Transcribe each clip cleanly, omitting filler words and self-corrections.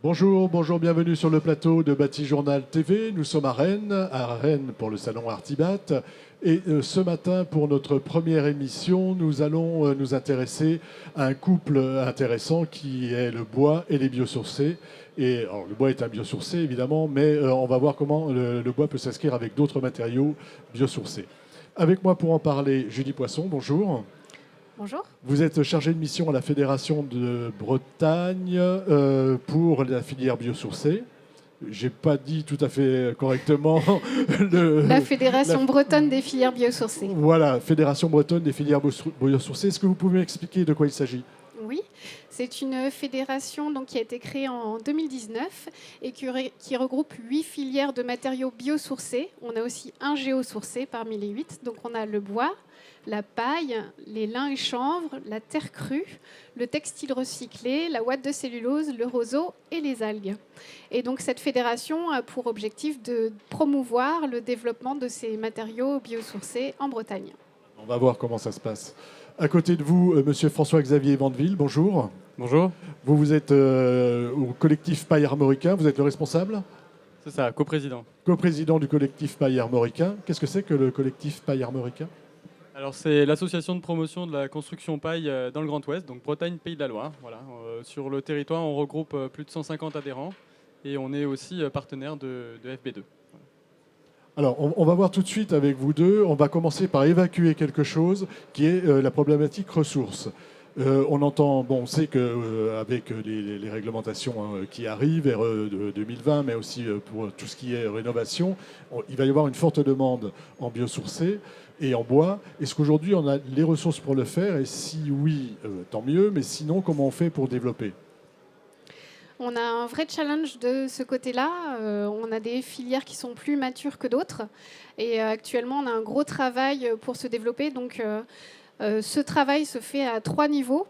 Bonjour, bienvenue sur le plateau de Bâti Journal TV. Nous sommes à Rennes pour le salon Artibat. Et ce matin, pour notre première émission, nous allons nous intéresser à un couple intéressant qui est le bois et les biosourcés. Et alors, le bois est un biosourcé, évidemment, mais on va voir comment le bois peut s'inscrire avec d'autres matériaux biosourcés. Avec moi pour en parler, Julie Poisson, bonjour. Bonjour. Vous êtes chargé de mission à la Fédération de Bretagne pour la filière biosourcée. J'ai pas dit tout à fait correctement La Fédération bretonne des filières biosourcées. Voilà, Fédération bretonne des filières biosourcées. Est-ce que vous pouvez m'expliquer de quoi il s'agit? Oui, c'est une fédération qui a été créée en 2019 et qui regroupe 8 filières de matériaux biosourcés. On a aussi un géosourcé parmi les 8. Donc on a le bois, la paille, les lins et chanvre, la terre crue, le textile recyclé, la ouate de cellulose, le roseau et les algues. Et donc cette fédération a pour objectif de promouvoir le développement de ces matériaux biosourcés en Bretagne. On va voir comment ça se passe. À côté de vous, monsieur François-Xavier Vandeville, bonjour. Bonjour. Vous êtes au collectif Paille Armoricain, vous êtes le responsable? C'est ça, coprésident. Co-président du collectif Paille Armoricain. Qu'est-ce que c'est que le collectif Paille Armoricain? Alors c'est l'association de promotion de la construction paille dans le Grand Ouest, donc Bretagne, Pays de la Loire. Voilà. Sur le territoire, on regroupe plus de 150 adhérents et on est aussi partenaire de FB2. Alors, on va voir tout de suite avec vous deux. On va commencer par évacuer quelque chose qui est la problématique ressources. On sait qu'avec les réglementations qui arrivent vers 2020, mais aussi pour tout ce qui est rénovation, il va y avoir une forte demande en biosourcé et en bois. Est-ce qu'aujourd'hui, on a les ressources pour le faire? Et si oui, tant mieux. Mais sinon, comment on fait pour développer? On a un vrai challenge de ce côté-là. On a des filières qui sont plus matures que d'autres. Et actuellement, on a un gros travail pour se développer. Donc, ce travail se fait à 3 niveaux,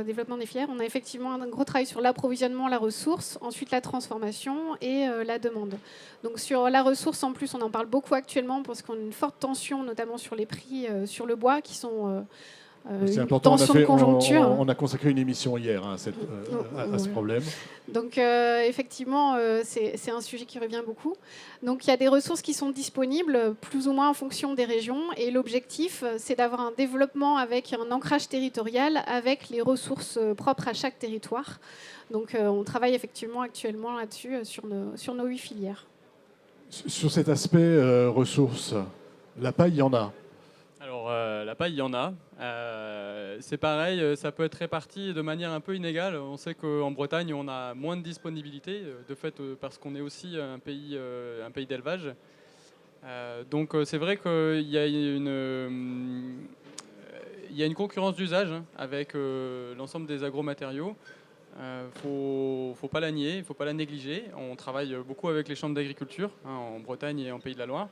développement des filières. On a effectivement un gros travail sur l'approvisionnement, la ressource, ensuite la transformation et la demande. Donc, sur la ressource, en plus, on en parle beaucoup actuellement parce qu'on a une forte tension, notamment sur les prix sur le bois qui sont... C'est une important, tension de conjoncture. on a consacré une émission hier à ce problème. Donc effectivement, c'est un sujet qui revient beaucoup. Donc il y a des ressources qui sont disponibles, plus ou moins en fonction des régions. Et l'objectif, c'est d'avoir un développement avec un ancrage territorial, avec les ressources propres à chaque territoire. Donc on travaille effectivement actuellement là-dessus, sur nos 8 filières. Sur cet aspect ressources, la paille, il y en a. Alors la paille, il y en a. C'est pareil, ça peut être réparti de manière un peu inégale. On sait qu'en Bretagne, on a moins de disponibilité, de fait parce qu'on est aussi un pays d'élevage. Donc c'est vrai qu'il y a une concurrence d'usage avec l'ensemble des agromatériaux. Faut pas la nier, il ne faut pas la négliger. On travaille beaucoup avec les chambres d'agriculture en Bretagne et en Pays de la Loire.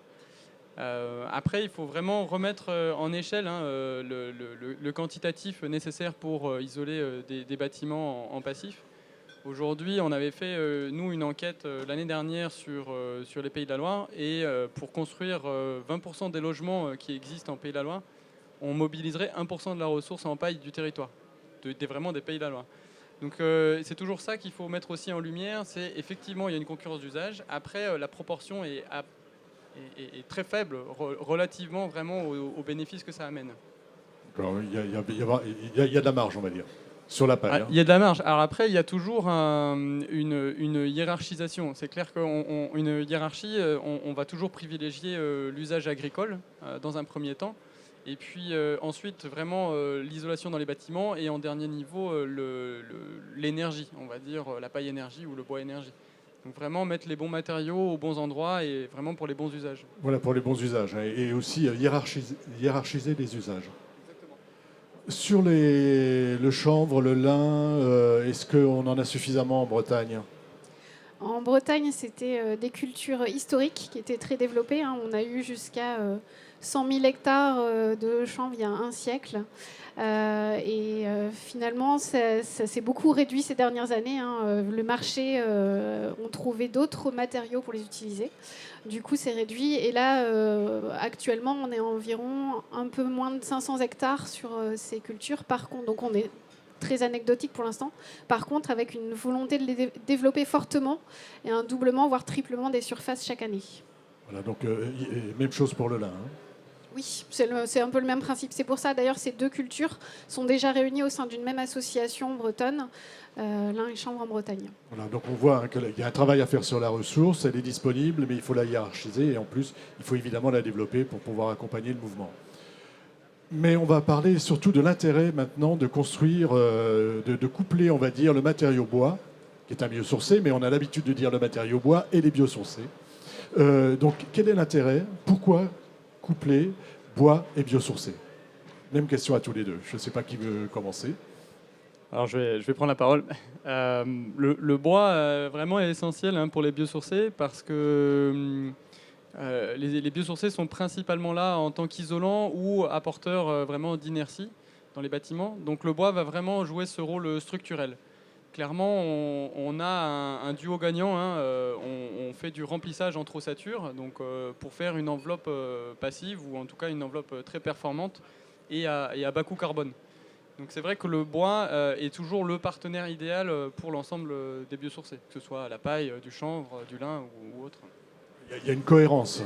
Après, il faut vraiment remettre en échelle le quantitatif nécessaire pour isoler des bâtiments en passif. Aujourd'hui, on avait fait, nous, une enquête l'année dernière sur les Pays de la Loire. Et pour construire 20% des logements qui existent en Pays de la Loire, on mobiliserait 1% de la ressource en paille du territoire, vraiment des Pays de la Loire. Donc c'est toujours ça qu'il faut mettre aussi en lumière. C'est effectivement, il y a une concurrence d'usage. Après, la proportion est très faible relativement vraiment aux bénéfices que ça amène. Il y a de la marge, on va dire, sur la paille. Il y a de la marge. Alors après, il y a toujours une hiérarchisation. C'est clair qu'une hiérarchie, on va toujours privilégier l'usage agricole dans un premier temps. Et puis ensuite, vraiment, l'isolation dans les bâtiments. Et en dernier niveau, l'énergie, on va dire la paille énergie ou le bois énergie. Donc vraiment mettre les bons matériaux aux bons endroits et vraiment pour les bons usages. Voilà, pour les bons usages. Et aussi hiérarchiser les usages. Exactement. Sur le chanvre, le lin, est-ce qu'on en a suffisamment en Bretagne? En Bretagne, c'était des cultures historiques qui étaient très développées. On a eu jusqu'à 100 000 hectares de chanvre il y a un siècle. Finalement, ça s'est beaucoup réduit ces dernières années. Le marché ont trouvé d'autres matériaux pour les utiliser. Du coup, c'est réduit. Et là, actuellement, on est environ un peu moins de 500 hectares sur ces cultures. Par contre, donc on est très anecdotique pour l'instant. Par contre, avec une volonté de les développer fortement et un doublement, voire triplement des surfaces chaque année. Voilà, donc même chose pour le lin. Hein. Oui, c'est un peu le même principe. C'est pour ça, d'ailleurs, ces deux cultures sont déjà réunies au sein d'une même association bretonne, lin et chanvre en Bretagne. Voilà, donc on voit hein, qu'il y a un travail à faire sur la ressource, elle est disponible, mais il faut la hiérarchiser et en plus, il faut évidemment la développer pour pouvoir accompagner le mouvement. Mais on va parler surtout de l'intérêt maintenant de construire, de coupler, on va dire, le matériau bois, qui est un biosourcé, mais on a l'habitude de dire le matériau bois et les biosourcés. Donc quel est l'intérêt? Pourquoi coupler bois et biosourcé? Même question à tous les deux. Je ne sais pas qui veut commencer. Alors je vais prendre la parole. Le bois vraiment est essentiel hein, pour les biosourcés parce que les biosourcés sont principalement là en tant qu'isolant ou apporteurs vraiment d'inertie dans les bâtiments. Donc le bois va vraiment jouer ce rôle structurel. Clairement, on a un duo gagnant. Hein, on fait du remplissage entre ossatures donc, pour faire une enveloppe passive ou en tout cas une enveloppe très performante et à bas coût carbone. Donc c'est vrai que le bois est toujours le partenaire idéal pour l'ensemble des biosourcés, que ce soit la paille, du chanvre, du lin ou autre. Il y a une cohérence.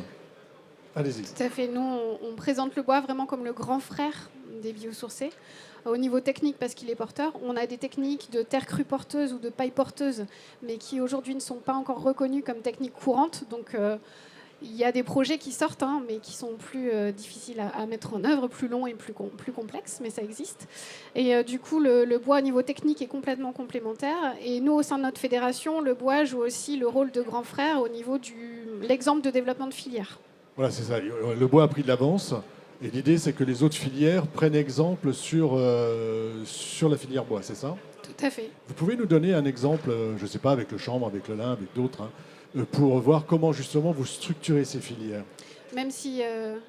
Allez-y. Tout à fait. Nous, on présente le bois vraiment comme le grand frère des biosourcés. Au niveau technique, parce qu'il est porteur, on a des techniques de terre crue porteuse ou de paille porteuse, mais qui aujourd'hui ne sont pas encore reconnues comme techniques courantes. Donc il y a des projets qui sortent, hein, mais qui sont plus difficiles à mettre en œuvre, plus longs et plus complexes, mais ça existe. Et du coup, le bois au niveau technique est complètement complémentaire. Et nous, au sein de notre fédération, le bois joue aussi le rôle de grand frère au niveau de l'exemple de développement de filière. Voilà, c'est ça. Le bois a pris de l'avance. Et l'idée, c'est que les autres filières prennent exemple sur la filière bois, c'est ça? Tout à fait. Vous pouvez nous donner un exemple, je ne sais pas, avec le chanvre, avec le lin, avec d'autres, hein, pour voir comment justement vous structurez ces filières? Même si,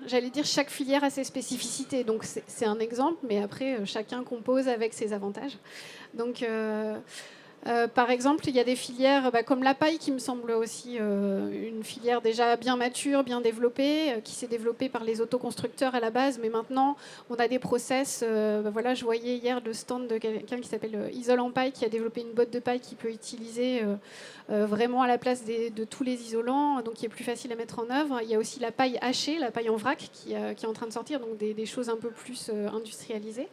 j'allais dire, chaque filière a ses spécificités. Donc c'est un exemple, mais après, chacun compose avec ses avantages. Donc par exemple, il y a des filières comme la paille qui me semble aussi une filière déjà bien mature, bien développée, qui s'est développée par les autoconstructeurs à la base, mais maintenant on a des process. Voilà, je voyais hier le stand de quelqu'un qui s'appelle Isole en paille, qui a développé une botte de paille qui peut utiliser vraiment à la place de tous les isolants, donc qui est plus facile à mettre en œuvre. Il y a aussi la paille hachée, la paille en vrac, qui est en train de sortir, donc des choses un peu plus industrialisées.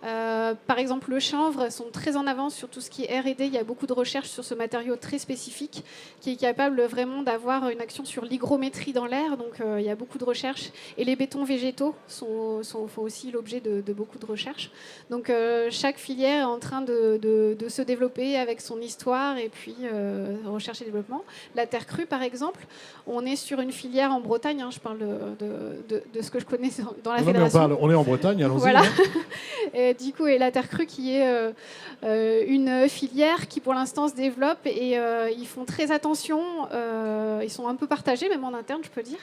Par exemple, le chanvre sont très en avance sur tout ce qui est R&D. Il y a beaucoup de recherches sur ce matériau très spécifique qui est capable vraiment d'avoir une action sur l'hygrométrie dans l'air. Donc, il y a beaucoup de recherches. Et les bétons végétaux font aussi l'objet de beaucoup de recherches. Donc, chaque filière est en train de se développer avec son histoire et puis recherche et développement. La terre crue, par exemple, on est sur une filière en Bretagne. Hein, je parle de ce que je connais dans la fédération. On est en Bretagne, allons-y. Voilà. Hein. Et du coup, et la terre crue qui est une filière qui pour l'instant se développe et ils font très attention. Ils sont un peu partagés, même en interne, je peux dire.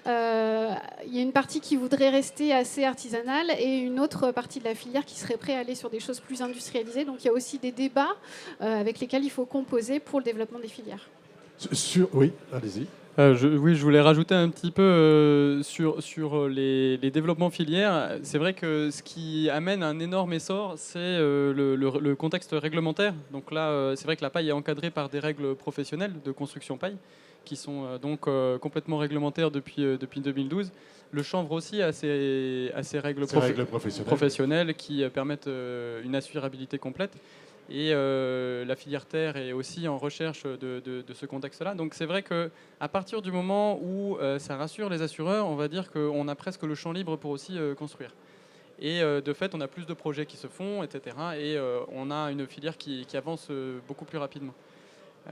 Il y a une partie qui voudrait rester assez artisanale et une autre partie de la filière qui serait prête à aller sur des choses plus industrialisées. Donc il y a aussi des débats avec lesquels il faut composer pour le développement des filières. Oui, allez-y. Oui, je voulais rajouter un petit peu sur les développements filières. C'est vrai que ce qui amène un énorme essor, c'est le contexte réglementaire. Donc là, c'est vrai que la paille est encadrée par des règles professionnelles de construction paille, qui sont donc complètement réglementaires depuis 2012. Le chanvre aussi a ses règles professionnelles qui permettent une assurabilité complète. Et la filière terre est aussi en recherche de ce contexte-là. Donc c'est vrai qu'à partir du moment où ça rassure les assureurs, on va dire qu'on a presque le champ libre pour aussi construire. Et de fait, on a plus de projets qui se font, etc. Et on a une filière qui avance beaucoup plus rapidement.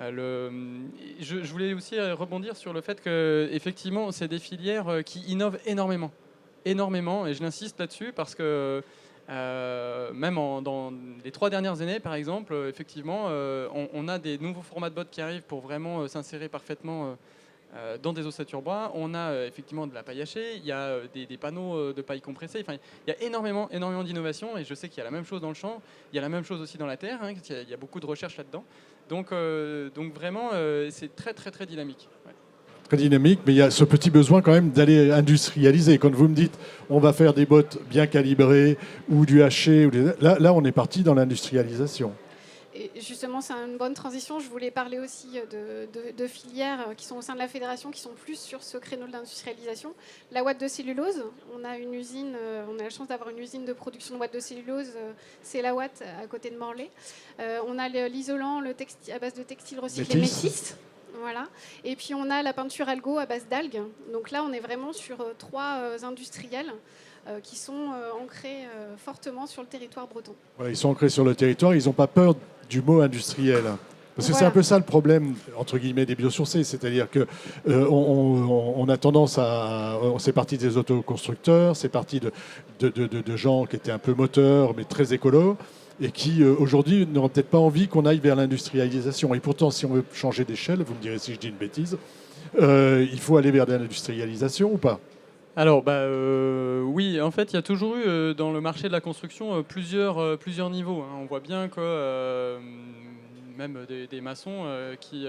Je voulais aussi rebondir sur le fait qu'effectivement, c'est des filières qui innovent énormément. Énormément, et je l'insiste là-dessus parce que même dans les 3 dernières années, par exemple, effectivement, on a des nouveaux formats de bottes qui arrivent pour vraiment s'insérer parfaitement dans des ossatures bois. On a effectivement de la paille hachée, il y a des panneaux de paille compressée. Enfin, il y a énormément d'innovations et je sais qu'il y a la même chose dans le champ, il y a la même chose aussi dans la terre, hein, il y a beaucoup de recherches là-dedans. Donc vraiment, c'est très, très, très dynamique. Ouais. très dynamique, mais il y a ce petit besoin quand même d'aller industrialiser. Quand vous me dites on va faire des bottes bien calibrées ou du haché, là on est parti dans l'industrialisation. Et justement, c'est une bonne transition. Je voulais parler aussi de filières qui sont au sein de la fédération, qui sont plus sur ce créneau de l'industrialisation. La ouate de cellulose, on a une usine, on a la chance d'avoir une usine de production de ouate de cellulose, c'est la ouate à côté de Morlaix. On a l'isolant à base de textile recyclé Métis. Voilà. Et puis on a la peinture algo à base d'algues. Donc là, on est vraiment sur 3 industriels qui sont ancrés fortement sur le territoire breton. Voilà, ils sont ancrés sur le territoire, ils n'ont pas peur du mot industriel. Parce que c'est un peu ça le problème, entre guillemets, des biosourcés. C'est-à-dire qu'on on a tendance à... C'est parti des autoconstructeurs, c'est parti de gens qui étaient un peu moteurs, mais très écolos, et qui, aujourd'hui, n'auront peut-être pas envie qu'on aille vers l'industrialisation. Et pourtant, si on veut changer d'échelle, vous me direz si je dis une bêtise, il faut aller vers l'industrialisation ou pas? Alors, oui, en fait, il y a toujours eu dans le marché de la construction plusieurs niveaux, hein. On voit bien que même des maçons qui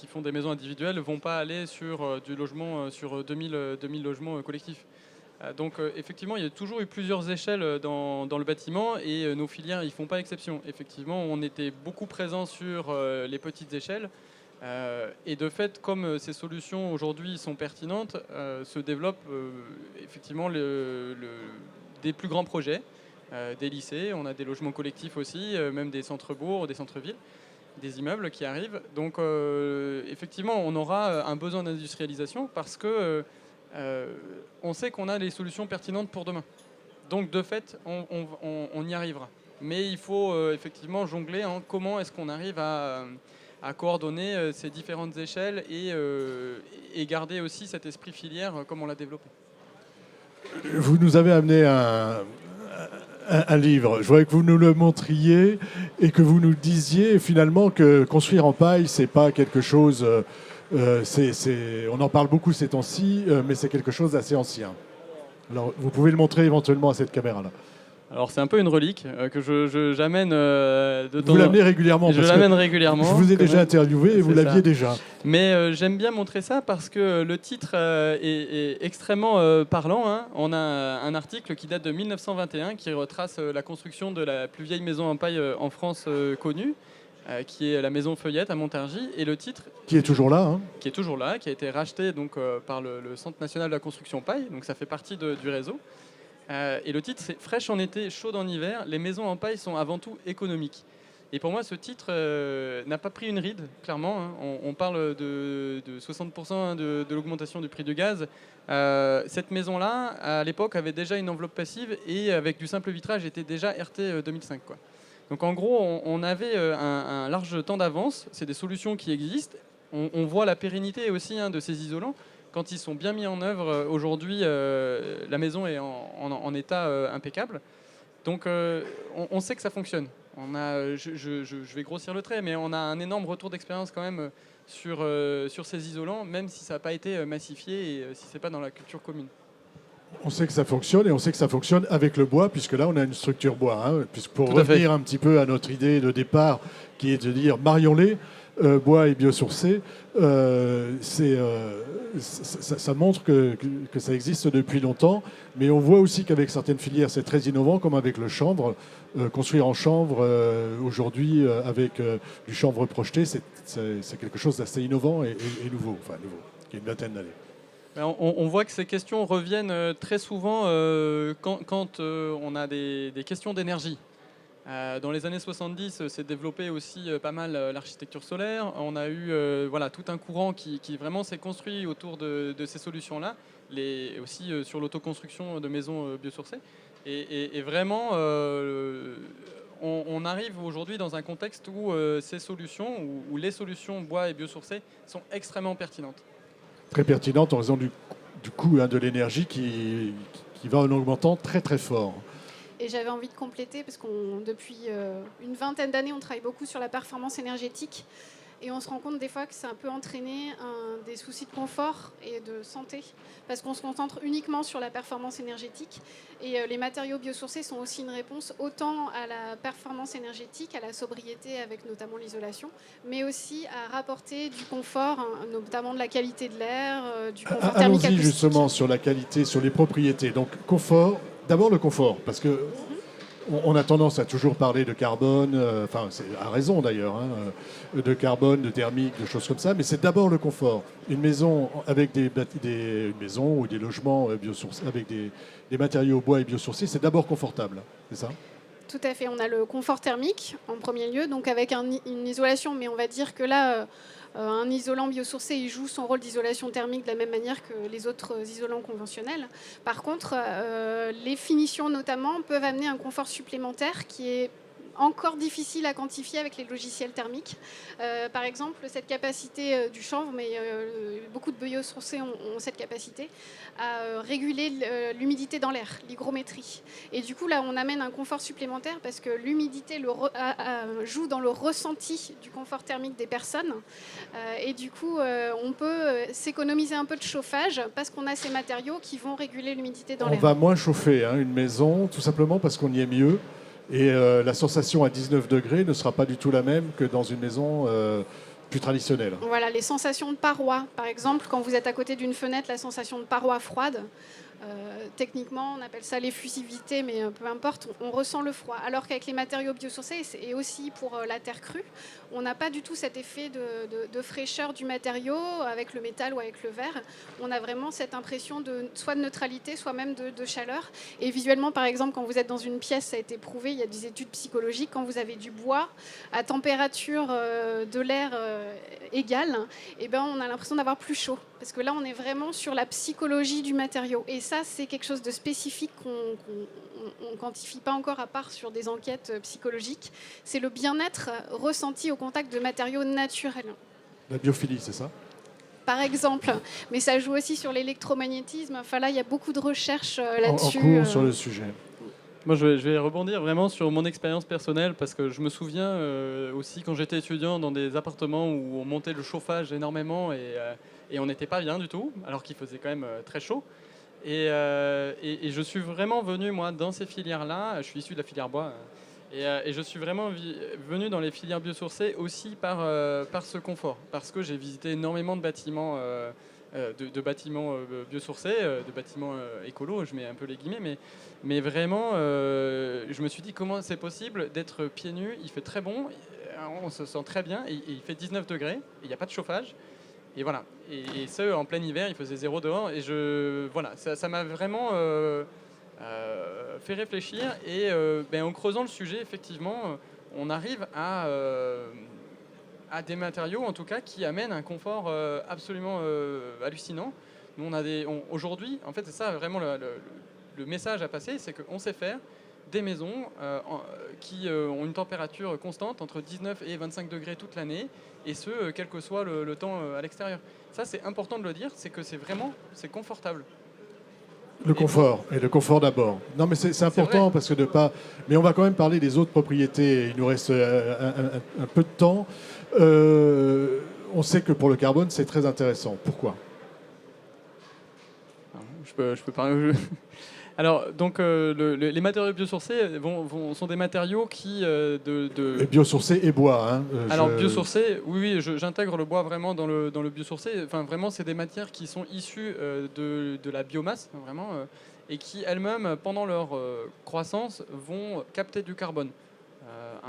font des maisons individuelles ne vont pas aller sur du logement, sur 2000 logements collectifs. Donc, effectivement, il y a toujours eu plusieurs échelles dans le bâtiment et nos filières n'y font pas exception. Effectivement, on était beaucoup présents sur les petites échelles. Et de fait, comme ces solutions aujourd'hui sont pertinentes, se développent effectivement des plus grands projets, des lycées, on a des logements collectifs aussi, même des centres-bourgs, des centres-villes, des immeubles qui arrivent. Donc effectivement, on aura un besoin d'industrialisation parce que on sait qu'on a les solutions pertinentes pour demain. Donc de fait, on y arrivera. Mais il faut effectivement jongler en comment est-ce qu'on arrive à coordonner ces différentes échelles et garder aussi cet esprit filière comme on l'a développé. Vous nous avez amené un livre. Je voudrais que vous nous le montriez et que vous nous disiez finalement que construire en paille, c'est pas quelque chose... on en parle beaucoup ces temps-ci, mais c'est quelque chose d'assez ancien. Alors, vous pouvez le montrer éventuellement à cette caméra-là. Alors c'est un peu une relique que j'amène de temps en temps. Vous l'amenez régulièrement. Je l'amène régulièrement. Je vous ai déjà interviewé et vous l'aviez déjà. Mais j'aime bien montrer ça parce que le titre est extrêmement parlant, hein. On a un article qui date de 1921 qui retrace la construction de la plus vieille maison en paille en France connue, qui est la maison Feuillette à Montargis. Et le titre... Qui est toujours là. Hein. Qui est toujours là, qui a été racheté donc, par le Centre national de la construction paille. Donc ça fait partie du réseau. Et le titre, c'est « Fraîche en été, chaude en hiver, les maisons en paille sont avant tout économiques ». Et pour moi, ce titre n'a pas pris une ride, clairement, hein. On parle de 60% de l'augmentation du prix du gaz. Cette maison-là, à l'époque, avait déjà une enveloppe passive et avec du simple vitrage, était déjà RT 2005, quoi. Donc en gros, on avait un large temps d'avance. C'est des solutions qui existent. On voit la pérennité aussi, hein, de ces isolants. Quand ils sont bien mis en œuvre, aujourd'hui, la maison est en état impeccable. Donc, on sait que ça fonctionne. Je vais grossir le trait, mais on a un énorme retour d'expérience quand même sur ces isolants, même si ça n'a pas été massifié et si ce n'est pas dans la culture commune. On sait que ça fonctionne et on sait que ça fonctionne avec le bois, puisque là, on a une structure bois. Hein, puisque pour revenir un petit peu à notre idée de départ, qui est de dire marions-les, bois et biosourcé, ça montre que ça existe depuis longtemps, mais on voit aussi qu'avec certaines filières, c'est très innovant, comme avec le chanvre. Construire en chanvre, aujourd'hui, avec du chanvre projeté, c'est quelque chose d'assez innovant et nouveau, enfin nouveau, qui a une vingtaine d'années. On voit que ces questions reviennent très souvent quand on a des questions d'énergie. Dans les années 70, s'est développé aussi pas mal l'architecture solaire. On a eu tout un courant qui vraiment s'est construit autour de ces solutions-là, aussi sur l'autoconstruction de maisons biosourcées. Et vraiment, on arrive aujourd'hui dans un contexte où ces solutions, où les solutions bois et biosourcées sont extrêmement pertinentes. Très pertinente en raison du coût, hein, de l'énergie qui va en augmentant très très fort. Et j'avais envie de compléter parce depuis une vingtaine d'années, on travaille beaucoup sur la performance énergétique. Et on se rend compte des fois que ça peut entraîner des soucis de confort et de santé, parce qu'on se concentre uniquement sur la performance énergétique. Et les matériaux biosourcés sont aussi une réponse autant à la performance énergétique, à la sobriété avec notamment l'isolation, mais aussi à rapporter du confort, notamment de la qualité de l'air, du confort thermique Allons-y acoustique. justement sur la qualité, sur les propriétés. Donc confort, d'abord le confort, parce que on a tendance à toujours parler de carbone, à raison d'ailleurs, hein, de carbone, de thermique, de choses comme ça, mais c'est d'abord le confort. Une maison avec une maison ou des logements biosourcés, avec des matériaux bois et biosourcés, c'est d'abord confortable, c'est ça? Tout à fait. On a le confort thermique en premier lieu, donc avec une isolation, mais on va dire que là, un isolant biosourcé, il joue son rôle d'isolation thermique de la même manière que les autres isolants conventionnels. Par contre, les finitions notamment peuvent amener un confort supplémentaire qui est encore difficile à quantifier avec les logiciels thermiques. Par exemple, cette capacité du chanvre, mais beaucoup de biosourcés ont cette capacité, à réguler l'humidité dans l'air, l'hygrométrie. Et du coup, là, on amène un confort supplémentaire parce que l'humidité joue dans le ressenti du confort thermique des personnes. Et du coup, on peut s'économiser un peu de chauffage parce qu'on a ces matériaux qui vont réguler l'humidité dans l'air. On va moins chauffer une maison, tout simplement parce qu'on y est mieux. Et la sensation à 19 degrés ne sera pas du tout la même que dans une maison plus traditionnelle. Voilà, les sensations de parois. Par exemple, quand vous êtes à côté d'une fenêtre, la sensation de parois froides. Techniquement, on appelle ça l'effusivité, mais peu importe, on ressent le froid. Alors qu'avec les matériaux biosourcés, et aussi pour la terre crue, on n'a pas du tout cet effet de fraîcheur du matériau avec le métal ou avec le verre. On a vraiment cette impression soit de neutralité, soit même de chaleur. Et visuellement, par exemple, quand vous êtes dans une pièce, ça a été prouvé, il y a des études psychologiques, quand vous avez du bois à température de l'air égale, eh ben, on a l'impression d'avoir plus chaud. Parce que là, on est vraiment sur la psychologie du matériau. Et ça, c'est quelque chose de spécifique qu'on ne quantifie pas encore à part sur des enquêtes psychologiques. C'est le bien-être ressenti au contact de matériaux naturels. La biophilie, c'est ça? Par exemple. Mais ça joue aussi sur l'électromagnétisme. Enfin là, il y a beaucoup de recherches là-dessus. En cours sur le sujet. Moi, je vais rebondir vraiment sur mon expérience personnelle parce que je me souviens aussi quand j'étais étudiant dans des appartements où on montait le chauffage énormément et on n'était pas bien du tout, alors qu'il faisait quand même très chaud. Et je suis vraiment venu, moi, dans ces filières-là. Je suis issu de la filière bois. Et je suis vraiment venu dans les filières biosourcées aussi par ce confort. Parce que j'ai visité énormément de bâtiments, biosourcés, de bâtiments écolos, je mets un peu les guillemets. Mais vraiment, je me suis dit comment c'est possible d'être pieds nus. Il fait très bon, on se sent très bien. Et il fait 19 degrés, il n'y a pas de chauffage. Et voilà. Et ce, en plein hiver, il faisait 0 dehors. Et voilà, ça m'a vraiment fait réfléchir. Et en creusant le sujet, effectivement, on arrive à des matériaux, en tout cas, qui amènent un confort absolument hallucinant. Nous, aujourd'hui, en fait, c'est ça vraiment le message à passer, c'est qu'on sait faire des maisons qui ont une température constante entre 19 et 25 degrés toute l'année, et ce, quel que soit le temps à l'extérieur. Ça, c'est important de le dire, c'est que c'est confortable. Le confort, et le confort d'abord. Non, mais c'est important parce que de pas. Mais on va quand même parler des autres propriétés. Il nous reste un peu de temps. On sait que pour le carbone, c'est très intéressant. Pourquoi? Je peux parler. Alors, donc, les matériaux biosourcés sont des matériaux qui... Et biosourcés et bois. Hein, Alors, biosourcés, oui, j'intègre le bois vraiment dans le biosourcé. Enfin, vraiment, c'est des matières qui sont issues de la biomasse, vraiment, et qui, elles-mêmes, pendant leur croissance, vont capter du carbone.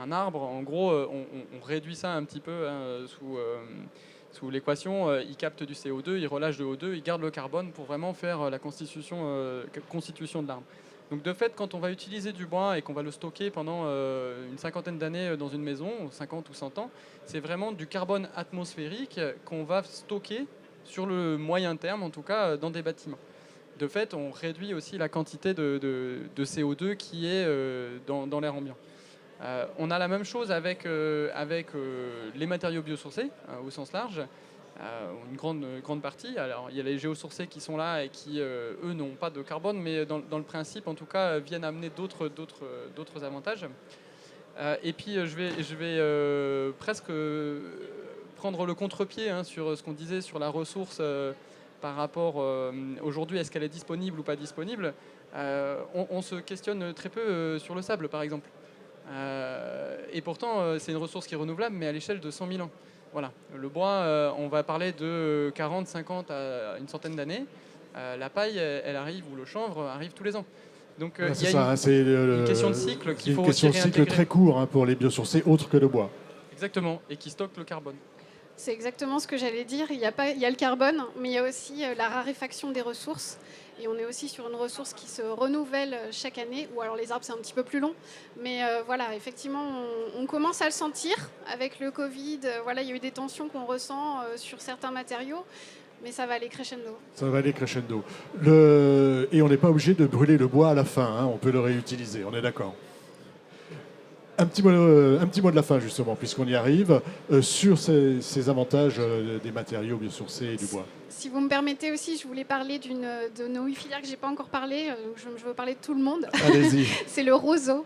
Un arbre, en gros, on réduit ça un petit peu sous l'équation, il capte du CO2, il relâche de O2, il garde le carbone pour vraiment faire la constitution de l'arbre. Donc de fait, quand on va utiliser du bois et qu'on va le stocker pendant une cinquantaine d'années dans une maison, 50 ou 100 ans, c'est vraiment du carbone atmosphérique qu'on va stocker sur le moyen terme, en tout cas, dans des bâtiments. De fait, on réduit aussi la quantité de CO2 qui est dans l'air ambiant. On a la même chose avec les matériaux biosourcés au sens large, une grande partie. Alors, il y a les géosourcés qui sont là et qui, eux, n'ont pas de carbone, mais dans le principe, en tout cas, viennent amener d'autres avantages. Et puis, je vais presque prendre le contre-pied sur ce qu'on disait sur la ressource par rapport aujourd'hui, est-ce qu'elle est disponible ou pas disponible, on se questionne très peu sur le sable, par exemple. Et pourtant, c'est une ressource qui est renouvelable, mais à l'échelle de 100 000 ans. Voilà. Le bois, on va parler de 40, 50 à une centaine d'années. La paille, elle arrive, ou le chanvre arrive tous les ans. Donc il y a une question de cycle qu'il faut aussi réintégrer. Une question de cycle très court pour les biosourcés, autre que le bois. Exactement, et qui stocke le carbone. C'est exactement ce que j'allais dire. Il y a le carbone, mais il y a aussi la raréfaction des ressources. Et on est aussi sur une ressource qui se renouvelle chaque année. Ou alors les arbres, c'est un petit peu plus long. Mais voilà, effectivement, on commence à le sentir. Avec le Covid, voilà, il y a eu des tensions qu'on ressent sur certains matériaux. Mais ça va aller crescendo. Ça va aller crescendo. Et on n'est pas obligé de brûler le bois à la fin. On peut le réutiliser, on est d'accord. Un petit mot de la fin, justement, puisqu'on y arrive, sur ces avantages des matériaux biosourcés et du bois. Si vous me permettez aussi, je voulais parler de nos 8 filières que je n'ai pas encore parlé. Je veux parler de tout le monde. Allez-y. C'est le roseau.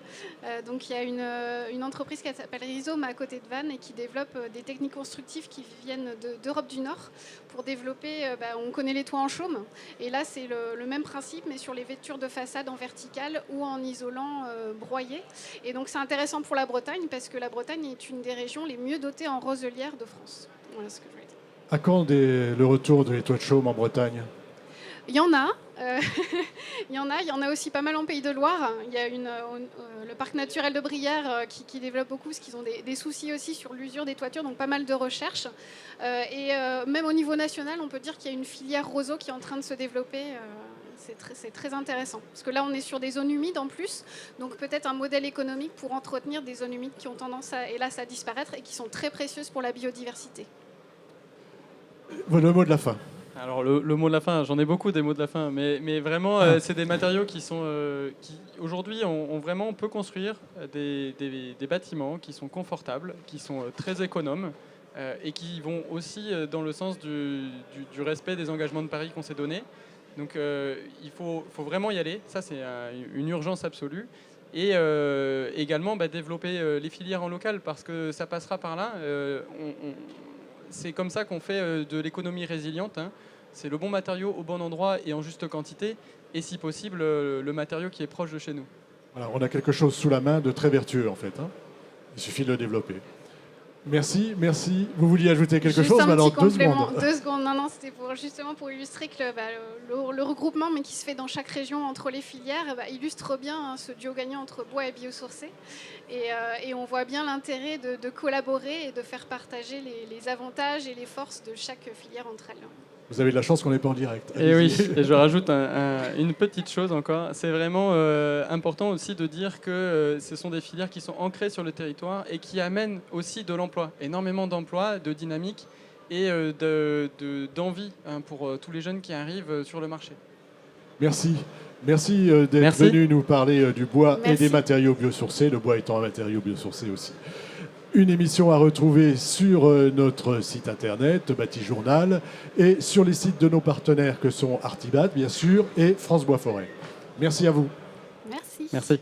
Donc il y a une entreprise qui s'appelle Rhizome à côté de Vannes et qui développe des techniques constructives qui viennent d'Europe du Nord pour développer, on connaît les toits en chaume. Et là, c'est le même principe, mais sur les vêtures de façade en verticale ou en isolant broyé. Et donc c'est intéressant pour la Bretagne parce que la Bretagne est une des régions les mieux dotées en roselières de France. Voilà ce que je voulais dire. À quand le retour des toits de chaume en Bretagne ? Il y en a. Il y en a aussi pas mal en Pays de Loire. Il y a le parc naturel de Brière qui développe beaucoup, parce qu'ils ont des soucis aussi sur l'usure des toitures, donc pas mal de recherches. Et même au niveau national, on peut dire qu'il y a une filière roseau qui est en train de se développer. C'est très intéressant. Parce que là, on est sur des zones humides en plus, donc peut-être un modèle économique pour entretenir des zones humides qui ont tendance, hélas, à disparaître et qui sont très précieuses pour la biodiversité. Le mot de la fin. Alors le mot de la fin, j'en ai beaucoup des mots de la fin, mais vraiment c'est des matériaux qui aujourd'hui on peut construire des bâtiments qui sont confortables, qui sont très économes et qui vont aussi dans le sens du respect des engagements de Paris qu'on s'est donnés. Donc il faut vraiment y aller, ça c'est une urgence absolue. Et également développer les filières en local, parce que ça passera par là. C'est comme ça qu'on fait de l'économie résiliente. C'est le bon matériau au bon endroit et en juste quantité, et si possible, le matériau qui est proche de chez nous. Voilà, on a quelque chose sous la main de très vertueux, en fait. Il suffit de le développer. Merci. Vous vouliez ajouter quelque chose, mais alors 2 secondes. 2 secondes. Non, c'était justement pour illustrer que le regroupement, mais qui se fait dans chaque région entre les filières, illustre bien ce duo gagnant entre bois et biosourcé. Et on voit bien l'intérêt de collaborer et de faire partager les avantages et les forces de chaque filière entre elles. Vous avez de la chance qu'on n'est pas en direct. Et oui, et je rajoute une petite chose encore. C'est vraiment important aussi de dire que ce sont des filières qui sont ancrées sur le territoire et qui amènent aussi de l'emploi, énormément d'emplois, de dynamique et d'envie pour tous les jeunes qui arrivent sur le marché. Merci d'être venu nous parler du bois et des matériaux biosourcés, le bois étant un matériau biosourcé aussi. Une émission à retrouver sur notre site internet, Bâti Journal, et sur les sites de nos partenaires que sont Artibat, bien sûr, et France Bois Forêt. Merci à vous. Merci. Merci.